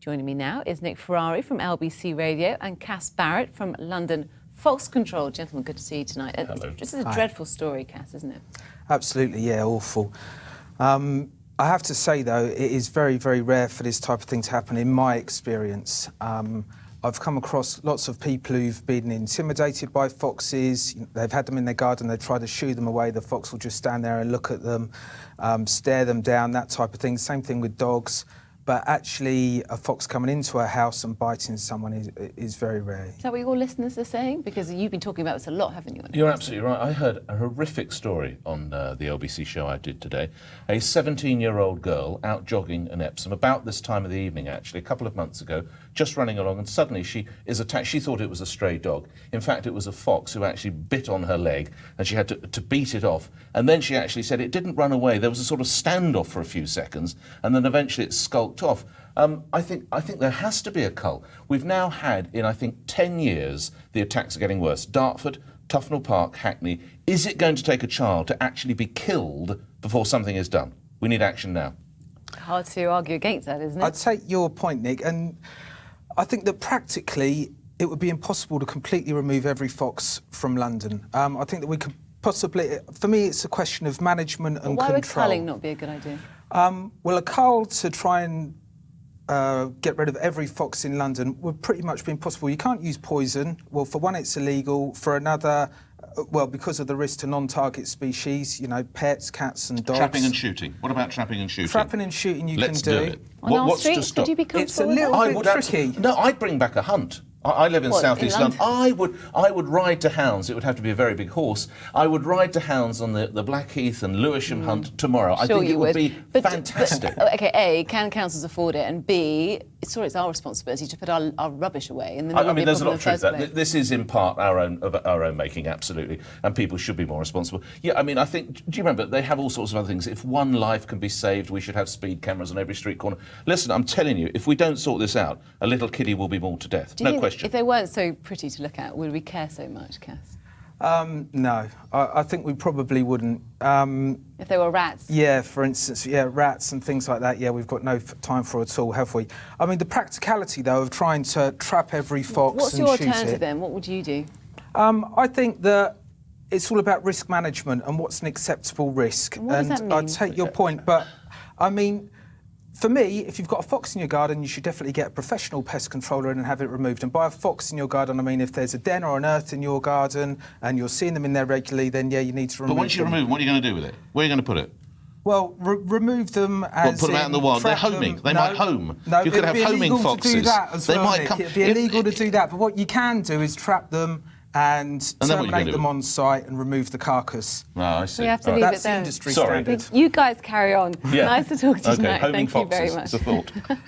Joining me now is Nick Ferrari from LBC Radio and Cass Barrett from London Fox Control. Gentlemen, good to see you tonight. Hello. This is a dreadful story, Cass, isn't it? Absolutely, yeah, awful. I have to say, though, it is very, very rare for this type of thing to happen in my experience. I've come across lots of people who've been intimidated by foxes. They've had them in their garden, they try to shoo them away. The fox will just stand there and look at them, stare them down, that type of thing. Same thing with dogs. But actually, a fox coming into a house and biting someone is very rare. Is that what your listeners are saying? Because you've been talking about this a lot, haven't you? You're absolutely right. I heard a horrific story on the LBC show I did today. A 17-year-old girl out jogging in Epsom, about this time of the evening, actually, a couple of months ago, just running along, and suddenly she is attacked. She thought it was a stray dog. In fact, it was a fox who actually bit on her leg, and she had to beat it off. And then she actually said it didn't run away. There was a sort of standoff for a few seconds, and then eventually it skulked off. I think there has to be a cull. We've now had, in I think 10 years, the attacks are getting worse. Dartford, Tufnell Park, Hackney. Is it going to take a child to actually be killed before something is done? We need action now. Hard to argue against that, isn't it? I'd take your point, Nick, and I think that practically it would be impossible to completely remove every fox from London. I think that we could possibly, for me, it's a question of management and why control. would culling not be a good idea? Well, a cull to try and get rid of every fox in London would pretty much be impossible. You can't use poison. Well, for one, it's illegal. For another, well, because of the risk to non-target species, you know, pets, cats and dogs. Trapping and shooting. What about trapping and shooting? Trapping and shooting you Let's can do. it. On our What's to streets, stop? would you be comfortable It's a with little that? bit tricky. No, I'd bring back a hunt. I live in South East London. I would ride to hounds. It would have to be a very big horse. I would ride to hounds on the Blackheath and Lewisham hunt tomorrow. I think it would be fantastic. Okay, A, can councils afford it? And B, it's our responsibility to put our rubbish away. And I mean, there's a lot of truth to that. This is in part our own making, absolutely, and people should be more responsible. Yeah, I mean, I think, do you remember, they have all sorts of other things. If one life can be saved, we should have speed cameras on every street corner. Listen, I'm telling you, if we don't sort this out, a little kiddie will be mauled to death. No question. If they weren't so pretty to look at, would we care so much, Cass? No, I think we probably wouldn't. If they were rats? Yeah, for instance, yeah, rats and things like that, yeah, we've got no time for it at all, have we? I mean, the practicality, though, of trying to trap every fox What's and your shoot it... alternative, then? What would you do? I think that it's all about risk management and what's an acceptable risk. And what does that mean? I take your point, but, I mean... For me, if you've got a fox in your garden, you should definitely get a professional pest controller in and have it removed. And by a fox in your garden, I mean if there's a den or an earth in your garden and you're seeing them in there regularly, then yeah, you need to remove them. But once you remove them, what are you going to do with it? Where are you going to put it? Well, remove them as put them out in the wild. They're homing. They might home. You could have homing foxes. To do that as well, Nick. It'd be illegal to do that. But what you can do is trap them and terminate them on site and remove the carcass. Oh, I see. We have to leave That's it there. industry standard. You guys carry on. Yeah. Nice to talk to you Okay, tonight. homing Thank you very foxes. much. It's a thought.